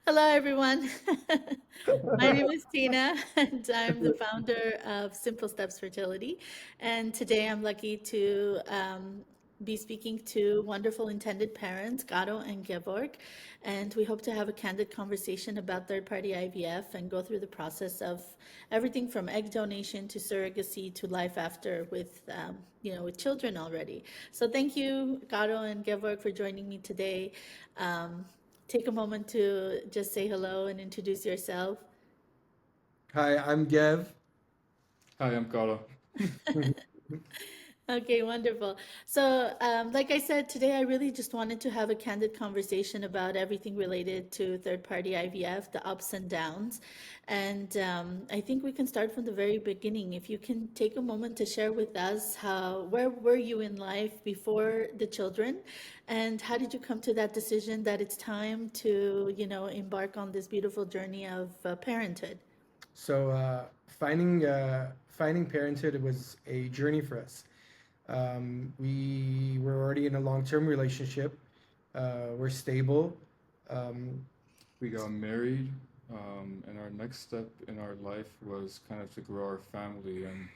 Hello, everyone. My name is Tina, and I'm the founder of Simple Steps Fertility. And today I'm lucky to be speaking to wonderful intended parents, Gato and Gevork. And we hope to have a candid conversation about third party IVF and go through the process of everything from egg donation to surrogacy to life after with children already. So thank you, Gato and Gevork, for joining me today. Um, Take a moment to just say hello and introduce yourself. Hi, I'm Gev. Hi, I'm Karo. Okay, wonderful. So, like I said, today I really just wanted to have a candid conversation about everything related to third-party IVF, the ups and downs. And I think we can start from the very beginning. If you can take a moment to share with us where were you in life before the children, and how did you come to that decision that it's time to, embark on this beautiful journey of parenthood? Finding parenthood was a journey for us. We were already in a long-term relationship. We're stable. Um, We got married, and our next step in our life was kind of to grow our family. And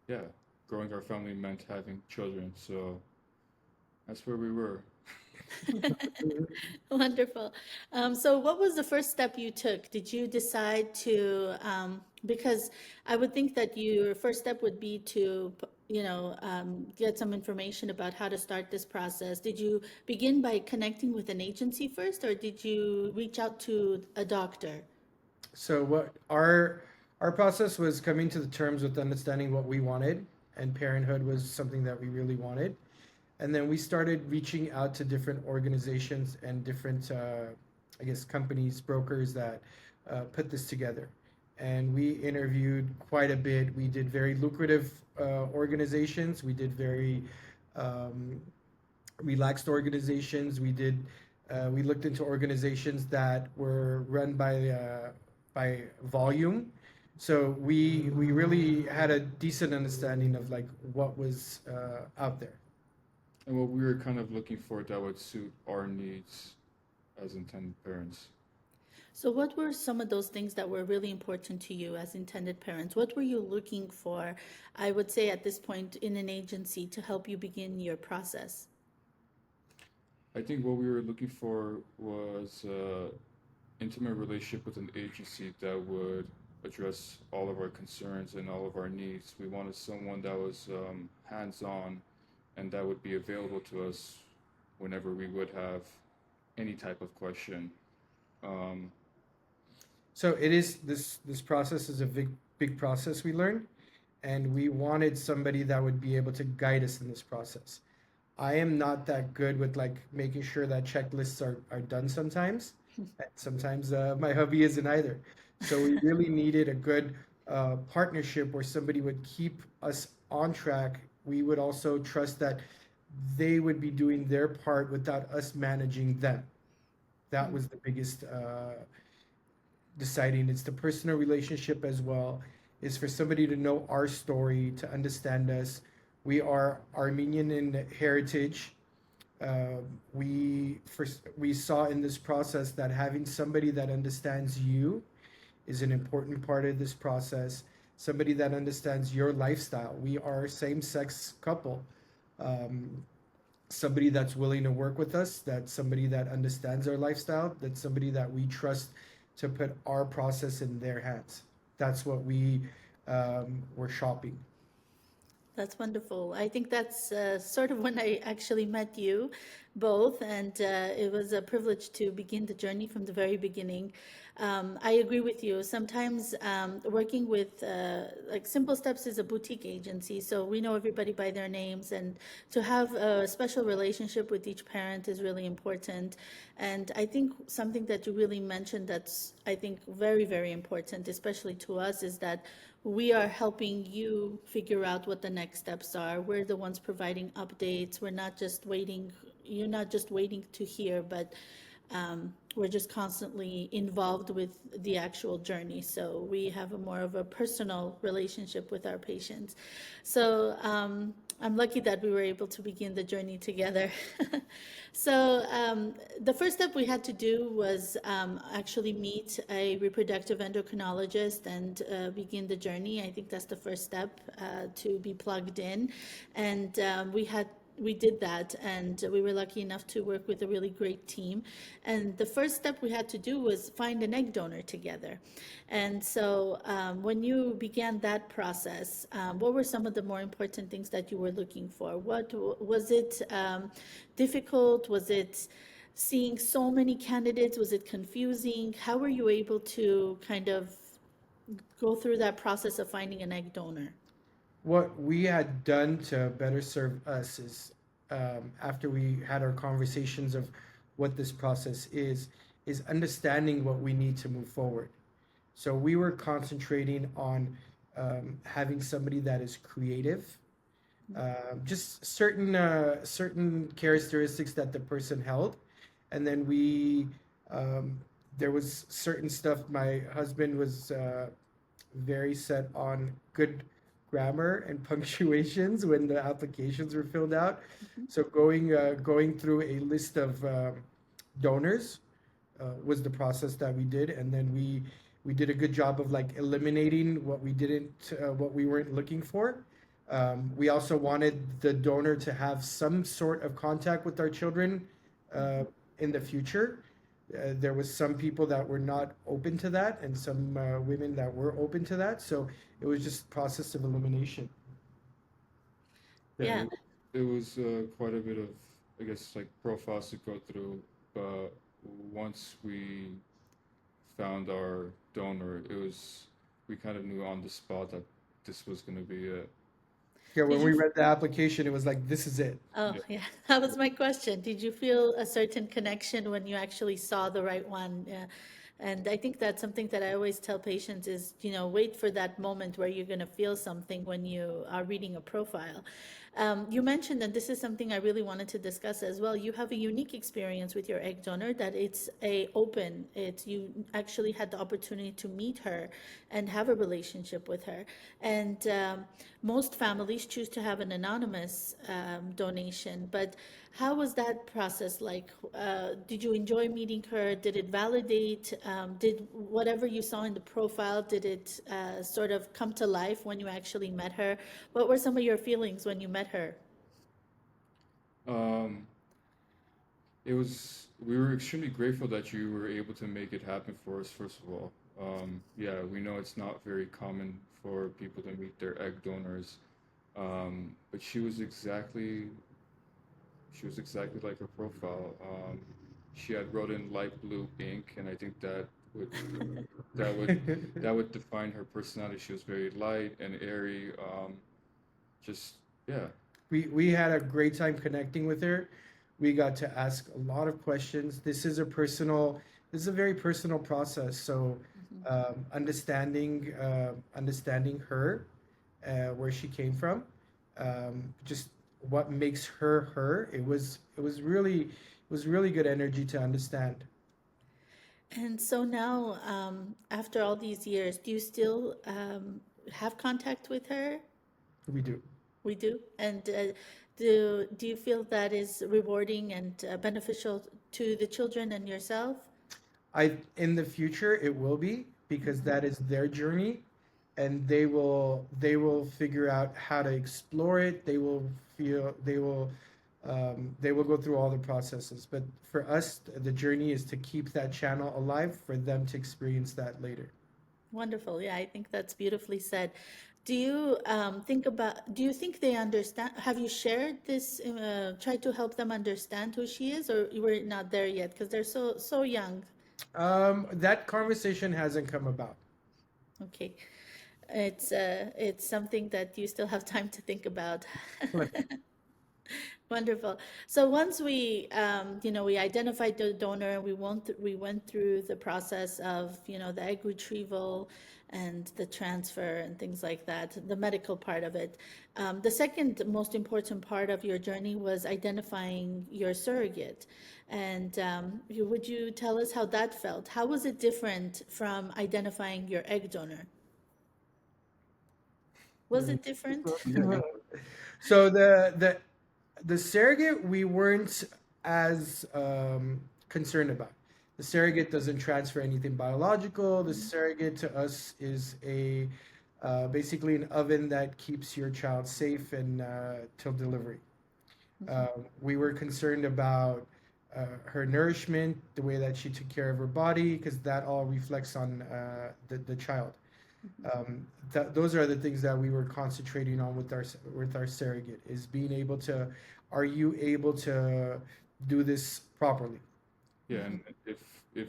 yeah, growing our family meant having children. So that's where we were. Wonderful. So, what was the first step you took? Did you decide because I would think that your first step would be to, get some information about how to start this process. Did you begin by connecting with an agency first, or did you reach out to a doctor? so what our process was coming to the terms with understanding what we wanted, and parenthood was something that we really wanted. And then we started reaching out to different organizations and different, I guess, companies, brokers that put this together. And we interviewed quite a bit. We did very lucrative organizations. We did very um, relaxed organizations. We looked into organizations that were run by volume. So we really had a decent understanding of like what was out there. And what we were kind of looking for that would suit our needs as intended parents. So, what were some of those things that were really important to you as intended parents? What were you looking for, I would say, at this point in an agency to help you begin your process? I think what we were looking for was intimate relationship with an agency that would address all of our concerns and all of our needs. We wanted someone that was hands-on and that would be available to us whenever we would have any type of question. Um, So it is this process is a big process we learned, and we wanted somebody that would be able to guide us in this process. I am not that good with like making sure that checklists are done sometimes. And sometimes my hubby isn't either. So we really needed a good partnership where somebody would keep us on track. We would also trust that they would be doing their part without us managing them. That was the biggest deciding. It's the personal relationship as well. Is for somebody to know our story, to understand us. We are Armenian in heritage. Uh, we saw in this process that having somebody that understands you is an important part of this process. Somebody that understands your lifestyle. We are same-sex couple. Um, Somebody that's willing to work with us, that's somebody that understands our lifestyle, that's somebody that we trust to put our process in their hands. That's what we were shopping. That's wonderful. I think that's sort of when I actually met you both, and it was a privilege to begin the journey from the very beginning. I agree with you. Sometimes working with, like Simple Steps is a boutique agency, so we know everybody by their names, and to have a special relationship with each parent is really important. And I think something that you really mentioned that's, I think, very, very important, especially to us, is that we are helping you figure out what the next steps are. We're the ones providing updates. We're not just waiting, you're not just waiting to hear, but we're just constantly involved with the actual journey. So we have a more of a personal relationship with our patients. So I'm lucky that we were able to begin the journey together. So the first step we had to do was actually meet a reproductive endocrinologist and begin the journey. I think that's the first step to be plugged in. And we did that, and we were lucky enough to work with a really great team. And the first step we had to do was find an egg donor together. And so when you began that process, what were some of the more important things that you were looking for? What was it difficult? Was it seeing so many candidates? Was it confusing? How were you able to kind of go through that process of finding an egg donor? What we had done to better serve us is, after we had our conversations of what this process is understanding what we need to move forward. So we were concentrating on having somebody that is creative, just certain characteristics that the person held, and then we there was certain stuff. My husband was very set on good grammar and punctuations when the applications were filled out. So going through a list of donors was the process that we did, and then we did a good job of like eliminating what we didn't what we weren't looking for. We also wanted the donor to have some sort of contact with our children uh, in the future. There was some people that were not open to that, and some women that were open to that. So it was just process of elimination. Yeah, Yeah. it was quite a bit of, I guess, like profiles to go through. But once we found our donor, we kind of knew on the spot that this was going to be it. Yeah, Did when we you read the application, it was like, this is it. Oh, Yeah. yeah, that was my question. Did you feel a certain connection when you actually saw the right one? Yeah. And I think that's something that I always tell patients is, wait for that moment where you're going to feel something when you are reading a profile. You mentioned, and this is something I really wanted to discuss as well, you have a unique experience with your egg donor that you actually had the opportunity to meet her and have a relationship with her. And most families choose to have an anonymous donation, but how was that process like? Did you enjoy meeting her? Did it validate? Did whatever you saw in the profile, did it sort of come to life when you actually met her? What were some of your feelings when you met her? Um, we were extremely grateful that you were able to make it happen for us, first of all. Yeah, we know it's not very common for people to meet their egg donors. But she was exactly like her profile. She had wrote in light blue ink, and I think would that would that would define her personality. She was very light and airy. Just yeah. We had a great time connecting with her. We got to ask a lot of questions. This is a very personal process. So understanding her, where she came from, just what makes her her. It was really good energy to understand. And so now, after all these years, do you still have contact with her? We do. We do. And do you feel that is rewarding and beneficial to the children and yourself? I In the future it will be, because that is their journey, and they will figure out how to explore it. They will go through all the processes. But for us, the journey is to keep that channel alive for them to experience that later. Wonderful. Yeah, I think that's beautifully said. Do you think they understand? Have you shared this, tried to help them understand who she is, or you were not there yet because they're so young? That conversation hasn't come about. Okay. It's something that you still have time to think about. Wonderful. So once we identified the donor, we went through the process of, the egg retrieval and the transfer and things like that, the medical part of it. The second most important part of your journey was identifying your surrogate. And would you tell us how that felt? How was it different from identifying your egg donor? Was Mm. it different? Yeah, go So the surrogate we weren't as concerned about. The surrogate doesn't transfer anything biological. The surrogate to us is a basically an oven that keeps your child safe and till delivery. We were concerned about her nourishment, the way that she took care of her body, because that all reflects on the child. Those are the things that we were concentrating on with our surrogate is being able to, are you able to do this properly? Yeah, and if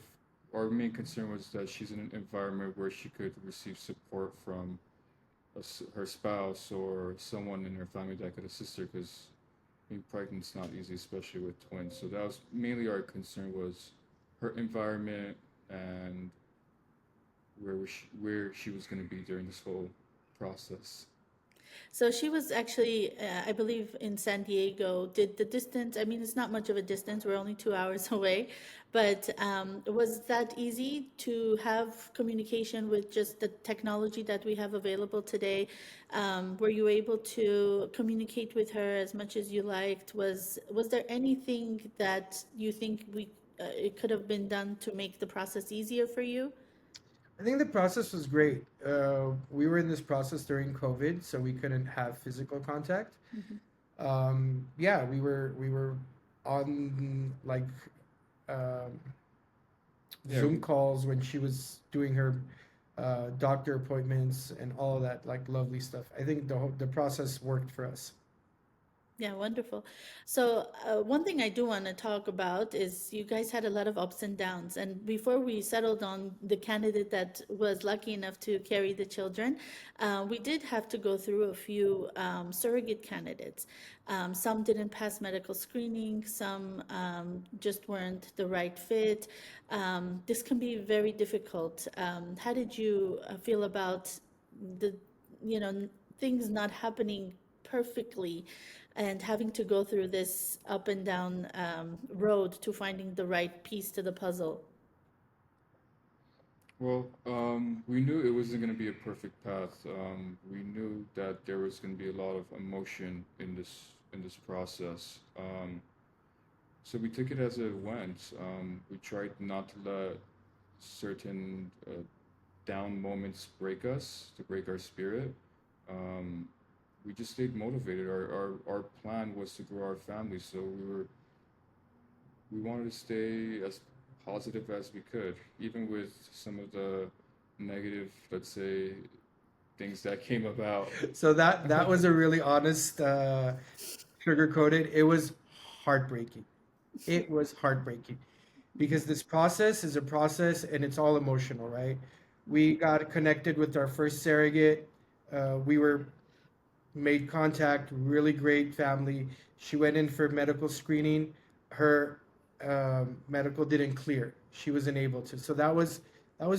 our main concern was that she's in an environment where she could receive support from her spouse or someone in her family that could assist her, because being pregnant is not easy, especially with twins. So that was mainly our concern was her environment and where she was going to be during this whole process. So she was actually, I believe, in San Diego. Did the distance, I mean, it's not much of a distance, we're only 2 hours away, but was that easy to have communication with just the technology that we have available today? Were you able to communicate with her as much as you liked? Was there anything that you think it could have been done to make the process easier for you? I think the process was great. We were in this process during COVID, so we couldn't have physical contact. Yeah, we were on like um, Yeah, Zoom calls when she was doing her doctor appointments and all of that like lovely stuff. I think the process worked for us. Yeah, wonderful. So, one thing I do want to talk about is you guys had a lot of ups and downs. And before we settled on the candidate that was lucky enough to carry the children, we did have to go through a few surrogate candidates. Some didn't pass medical screening, some just weren't the right fit. This can be very difficult. How did you feel about the, things not happening perfectly and having to go through this up and down road to finding the right piece to the puzzle? well, we knew it wasn't going to be a perfect path. We knew that there was going to be a lot of emotion in this process. So we took it as it went. We tried not to let certain down moments break us, to break our spirit. Um, we just stayed motivated. Our plan was to grow our family, so we wanted to stay as positive as we could, even with some of the negative, let's say, things that came about. So that was a really honest sugar coated. It was heartbreaking. It was heartbreaking because this process is a process and it's all emotional, right? We got connected with our first surrogate. We were made contact, really great family. She went in for medical screening. Her medical didn't clear. She wasn't able to. So that was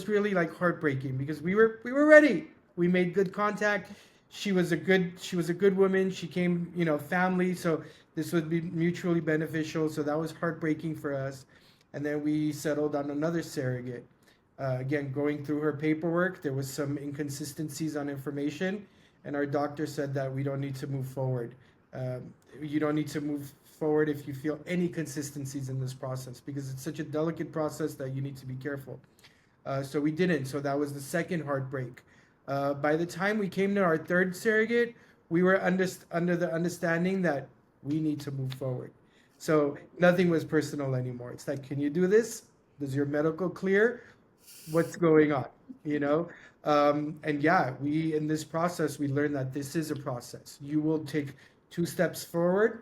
really like heartbreaking because we were ready. We made good contact. She was a good woman. She came, family. So this would be mutually beneficial. So that was heartbreaking for us. And then we settled on another surrogate. Again, going through her paperwork, there was some inconsistencies on information, and our doctor said that we don't need to move forward. You don't need to move forward if you feel any consistencies in this process because it's such a delicate process that you need to be careful. So we didn't. So that was the second heartbreak. By the time we came to our third surrogate, we were under the understanding that we need to move forward. So nothing was personal anymore. It's like, can you do this? Does your medical clear? What's going on? You know? And yeah, we in this process we learned that this is a process. You will take 2 steps forward,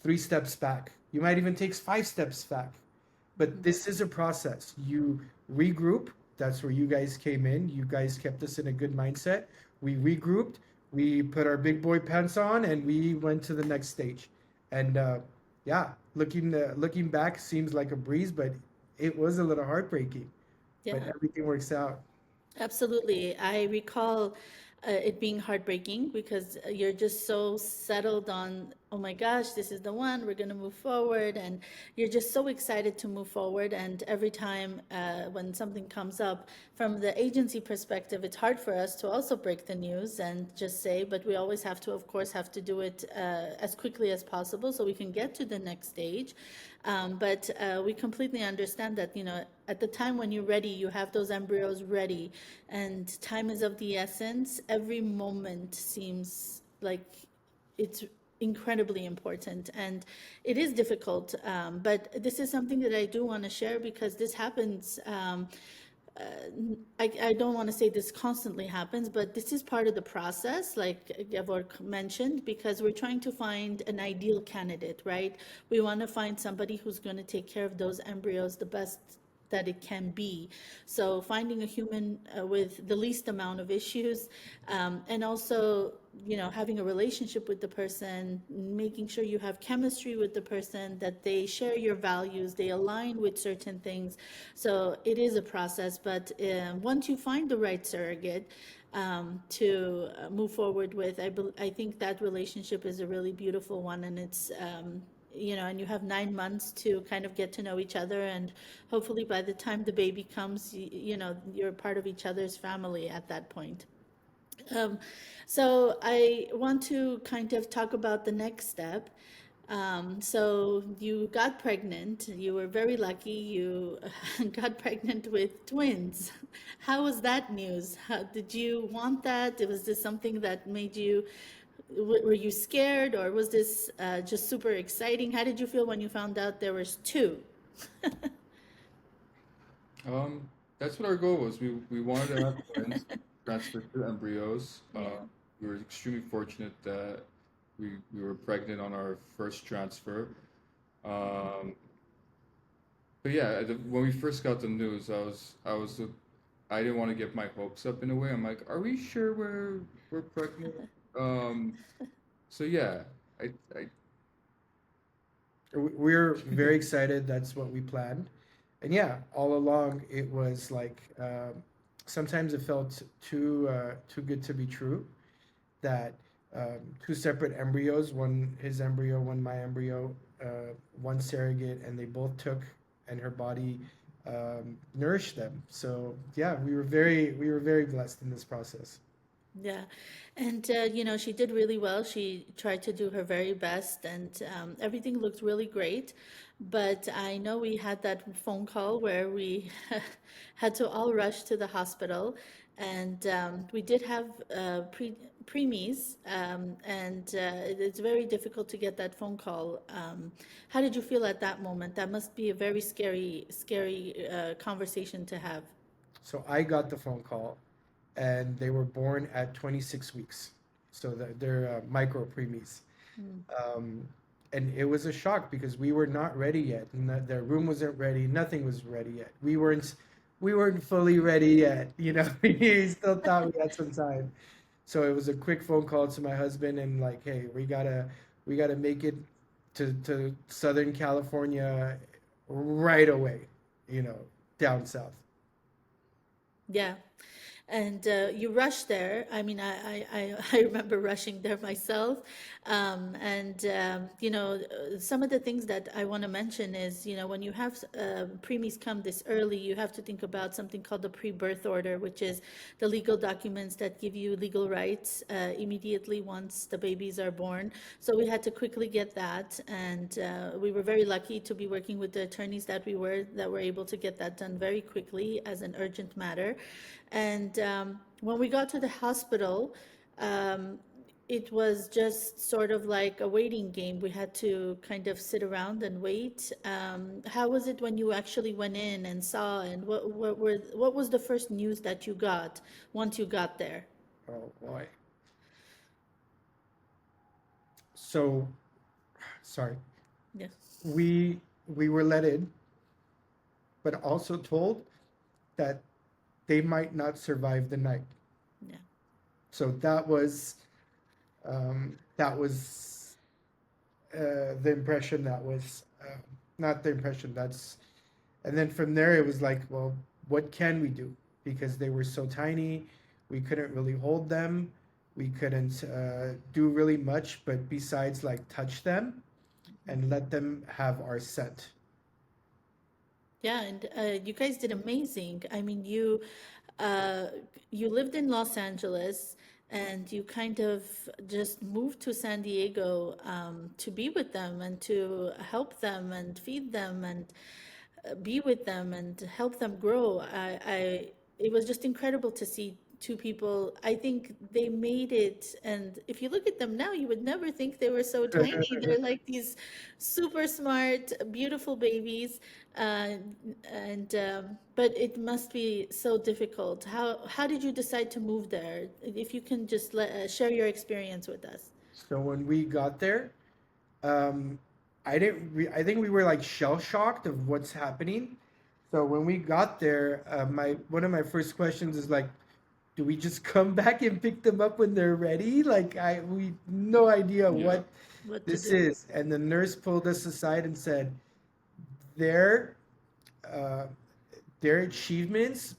3 steps back. You might even take 5 steps back. But this is a process. You regroup. That's where you guys came in. You guys kept us in a good mindset. We regrouped. We put our big boy pants on and we went to the next stage. And yeah, looking back seems like a breeze, but it was a little heartbreaking. But Yeah. everything works out. Absolutely. I recall it being heartbreaking because you're just so settled on, oh my gosh, this is the one, we're going to move forward. And you're just so excited to move forward. And every time when something comes up, from the agency perspective, it's hard for us to also break the news and just say, but we always have to, of course, have to do it as quickly as possible so we can get to the next stage. But we completely understand that, at the time when you're ready, you have those embryos ready, and time is of the essence. Every moment seems like it's incredibly important, and it is difficult. But this is something that I do want to share because this happens. I don't want to say this constantly happens, but this is part of the process, like Gevork mentioned, because we're trying to find an ideal candidate, right? We want to find somebody who's going to take care of those embryos the best that it can be. So finding a human with the least amount of issues, and also, having a relationship with the person, making sure you have chemistry with the person, that they share your values, they align with certain things. So it is a process, but once you find the right surrogate to move forward with, I think that relationship is a really beautiful one, and it's and you have 9 months to kind of get to know each other, and hopefully by the time the baby comes, you're part of each other's family at that point. Um, so I want to kind of talk about the next step. So you got pregnant. You were very lucky. You got pregnant with twins. How was that news? Did you want that? Was this something that made you, were you scared, or was this just super exciting? How did you feel when you found out there was two? That's what our goal was. We wanted to have twins, transfer two embryos. Yeah. We were extremely fortunate that we were pregnant on our first transfer. Um, but yeah, when we first got the news, I didn't want to get my hopes up in a way. I'm like, are we sure we're pregnant? Um, so yeah, I We're very excited. That's what we planned. And yeah, all along it was like sometimes it felt too good to be true. That two separate embryos, one his embryo, one my embryo, one surrogate, and they both took, and her body nourished them. So yeah, we were very blessed in this process. Yeah. And, she did really well. She tried to do her very best, and everything looked really great. But I know we had that phone call where we had to all rush to the hospital. And we did have preemies, and it's very difficult to get that phone call. How did you feel at that moment? That must be a very scary, scary conversation to have. So I got the phone call, and they were born at 26 weeks. So they're micro preemies. Um, and it was a shock because we were not ready yet. The room wasn't ready. Nothing was ready yet. We weren't fully ready yet. We still thought we had some time. So it was a quick phone call to my husband and like, hey, we gotta make it to Southern California right away. You know, down south. Yeah. And you rush there. I mean, I remember rushing there myself. Some of the things that I want to mention is, when you have preemies come this early, you have to think about something called the pre-birth order, which is the legal documents that give you legal rights immediately once the babies are born. So we had to quickly get that, and we were very lucky to be working with the attorneys that were able to get that done very quickly as an urgent matter. And when we got to the hospital, um, it was just sort of like a waiting game. We had to kind of sit around and wait. How was it when you actually went in and saw, and what was the first news that you got once you got there? Oh boy. So sorry. Yeah, We were let in, but also told that they might not survive the night. yeah, So that was the impression that was not the impression that's, and then from there it was like, well, what can we do? Because they were so tiny, we couldn't really hold them, we couldn't do really much, but besides like touch them and let them have our scent. Yeah, and you guys did amazing. I mean, uh, you lived in Los Angeles and you kind of just moved to San Diego to be with them and to help them and feed them and be with them and help them grow. It was just incredible to see two people. I think they made it, and if you look at them now, you would never think they were so tiny. They're like these super smart, beautiful babies, uh, and but it must be so difficult. How did you decide to move there? If you can just share your experience with us. So when we got there, um, I think we were like shell shocked of what's happening. So when we got there, my one of my first questions is like, do we just come back and pick them up when they're ready? Like we no idea Yeah. what What to this do? is. And the nurse pulled us aside and said, their uh, their achievements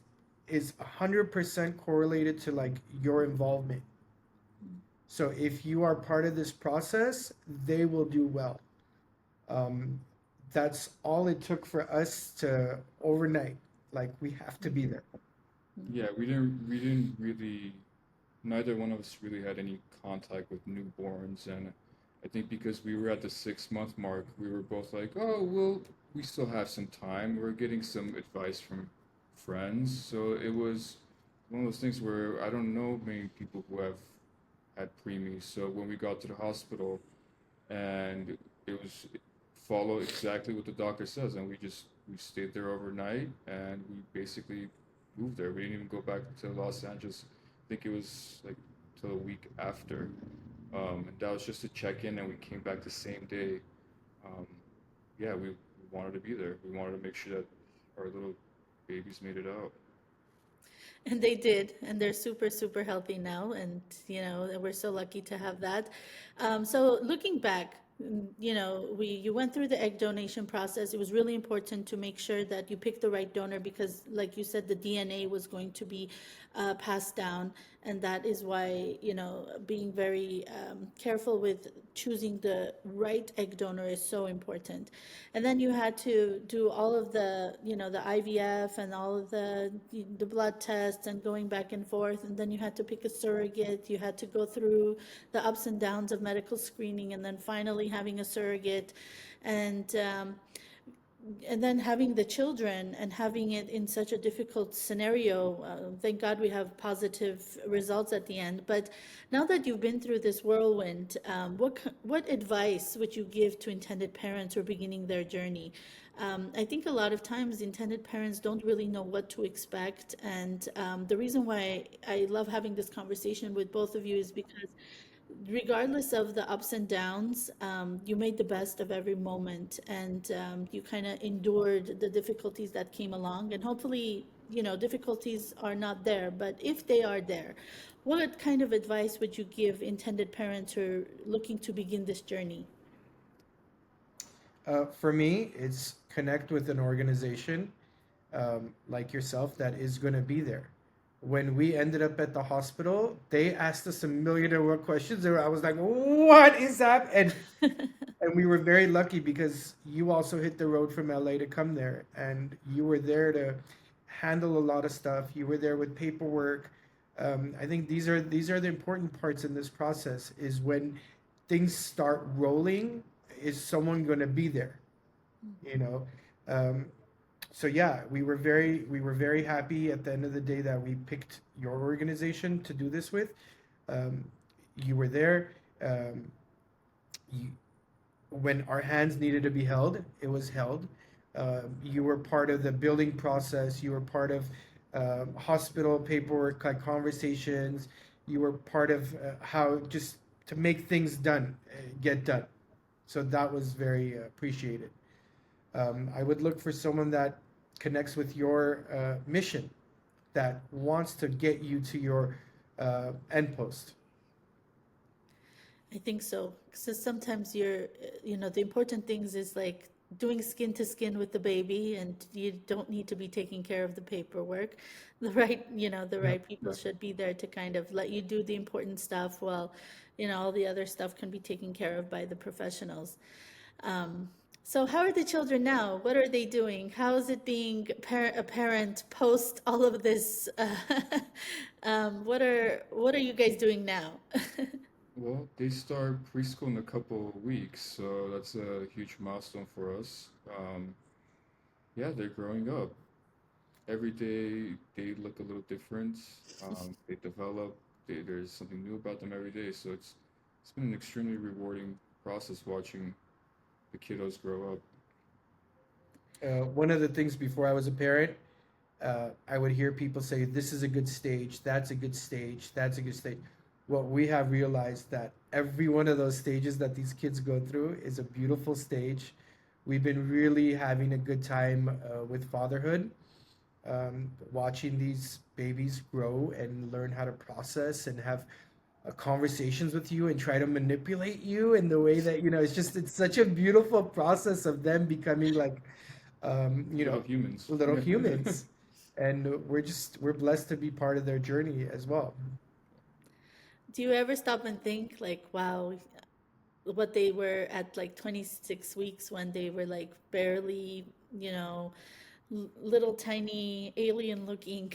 is 100% correlated to like your involvement. So if you are part of this process, they will do well. Um, that's all it took for us to overnight. Like we have to be there. Yeah, we didn't really, neither one of us really had any contact with newborns, and I think because we were at the 6 month mark, we were both like, oh, well, we still have some time. We're getting some advice from friends, so it was one of those things where I don't know many people who have had preemies. So when we got to the hospital, and it was follow exactly what the doctor says, and we stayed there overnight, and we basically moved there. We didn't even go back to Los Angeles. I think it was like till a week after, and that was just to check in, and we came back the same day. um, yeah, we wanted to be there. We wanted to make sure that our little babies made it out. And they did, and they're super, super healthy now. And, we're so lucky to have that. So looking back, you went through the egg donation process. It was really important to make sure that you picked the right donor because, like you said, the DNA was going to be passed down. And that is why, being very careful with choosing the right egg donor is so important. And then you had to do all of the IVF and all of the blood tests and going back and forth. And then you had to pick a surrogate. You had to go through the ups and downs of medical screening and then finally having a surrogate. And and then having the children and having it in such a difficult scenario, thank God we have positive results at the end. But now that you've been through this whirlwind, what advice would you give to intended parents who are beginning their journey? I think a lot of times intended parents don't really know what to expect, and the reason why I love having this conversation with both of you is because regardless of the ups and downs, you made the best of every moment and you kind of endured the difficulties that came along. And hopefully, difficulties are not there, but if they are there, what kind of advice would you give intended parents who are looking to begin this journey? For me, it's connect with an organization like yourself that is going to be there. When we ended up at the hospital, they asked us a million and one questions. And I was like, "What is that?" And we were very lucky because you also hit the road from LA to come there, and you were there to handle a lot of stuff. You were there with paperwork. I think these are the important parts in this process. Is when things start rolling, is someone going to be there? You know, um, so yeah, we were very happy at the end of the day that we picked your organization to do this with. Um, you were there. Um, you, when our hands needed to be held, it was held. You were part of the building process. You were part of hospital paperwork, like conversations. You were part of how just to make things done, get done. So that was very appreciated. I would look for someone that connects with your mission, that wants to get you to your end post. I think so. So sometimes the important things is like doing skin to skin with the baby, and you don't need to be taking care of the paperwork. The Yeah. right people Yeah. should be there to kind of let you do the important stuff while, all the other stuff can be taken care of by the professionals. Um, so how are the children now? What are they doing? How is it being a parent post all of this? What are you guys doing now? Well, they start preschool in a couple of weeks, so that's a huge milestone for us. Yeah, they're growing up. Every day they look a little different. They develop. There's something new about them every day. So it's been an extremely rewarding process watching the kiddos grow up. One of the things before I was a parent, I would hear people say, "This is a good stage. That's a good stage. That's a good stage." What we have realized that every one of those stages that these kids go through is a beautiful stage. We've been really having a good time with fatherhood, watching these babies grow and learn how to process and have conversations with you and try to manipulate you in the way that it's such a beautiful process of them becoming like um, you Little know humans. little Yeah. humans, and we're blessed to be part of their journey as well. Do you ever stop and think like, wow, what they were at like 26 weeks when they were like barely, little tiny alien looking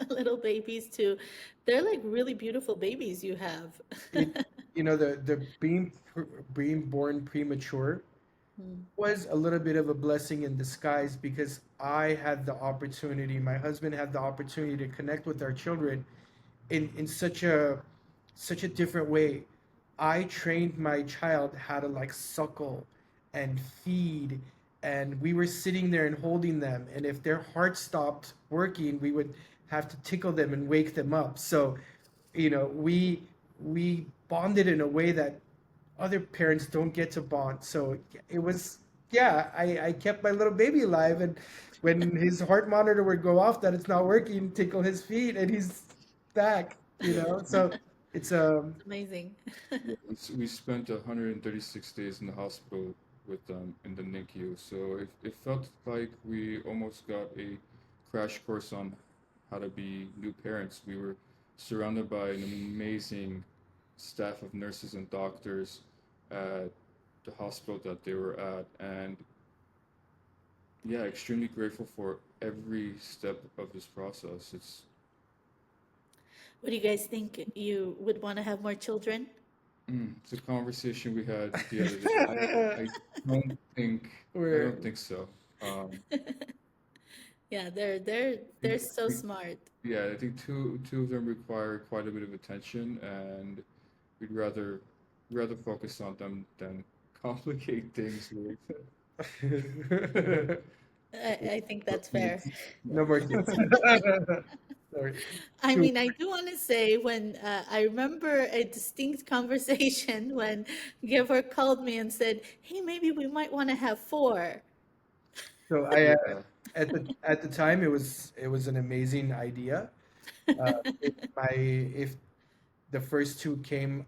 little babies to they're like really beautiful babies you have. it the being born premature Mm, was a little bit of a blessing in disguise because I had the opportunity, my husband had the opportunity to connect with our children in such a different way. I trained my child how to like suckle and feed, and we were sitting there and holding them, and if their heart stopped working, we would have to tickle them and wake them up. So, we bonded in a way that other parents don't get to bond. So it was, yeah, I kept my little baby alive, and when his heart monitor would go off that it's not working, tickle his feet and he's back. So it's it's amazing. Yeah, we spent 136 days in the hospital with them in the NICU, so it felt like we almost got a crash course on how to be new parents. We were surrounded by an amazing staff of nurses and doctors at the hospital that they were at, and yeah, extremely grateful for every step of this process. What do you guys think? You would want to have more children? It's a conversation we had the other day. I don't think I we're don't think so. Um, Yeah, they're think so smart. yeah, I think two of them require quite a bit of attention, and we'd rather focus on them than complicate things with I think with that's fair. kids. no more Yeah. kids. Sorry. I Two. mean, I do want to say when I remember a distinct conversation when Gevork called me and said, "Hey, maybe we might want to have four." So Yeah. at the time it was an amazing idea. If the first two came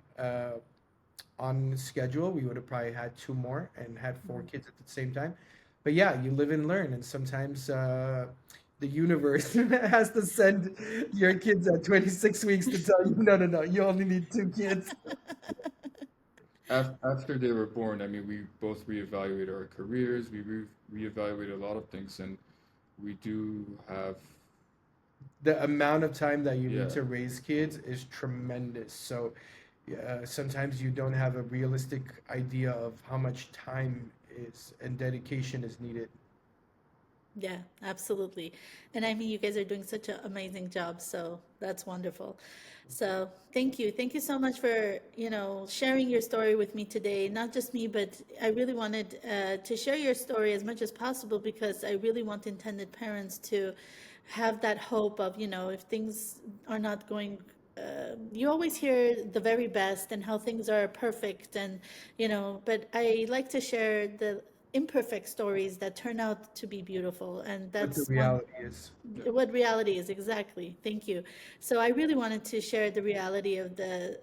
on schedule, we would have probably had two more and had four kids at the same time. But yeah, you live and learn, and sometimes the universe has to send your kids at 26 weeks to tell you, no, no, no, you only need two kids. After they were born, I mean, we both reevaluated our careers. We reevaluated a lot of things, and we do have The amount of time that you need yeah. to raise kids is tremendous. So sometimes you don't have a realistic idea of how much time is and dedication is needed. Yeah, absolutely. And I mean, you guys are doing such an amazing job, so that's wonderful. So thank you. Thank you so much for, sharing your story with me today. Not just me, but I really wanted to share your story as much as possible because I really want intended parents to have that hope of, if things are not going you always hear the very best and how things are perfect and but I like to share imperfect stories that turn out to be beautiful. And What the that's one reality is. Yeah. what reality is exactly. Thank you. So I really wanted to share the reality of the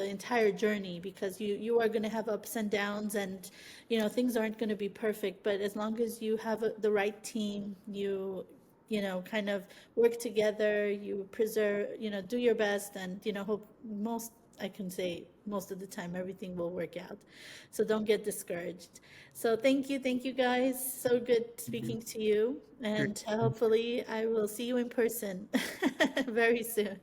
entire journey, because you are going to have ups and downs, and things aren't going to be perfect, but as long as you have the right team, kind of work together, you preserve, do your best, and hope most, I can say most of the time, everything will work out. So don't get discouraged. So thank you guys. So good Thank you. speaking to you. Great. And hopefully I will see you in person very soon.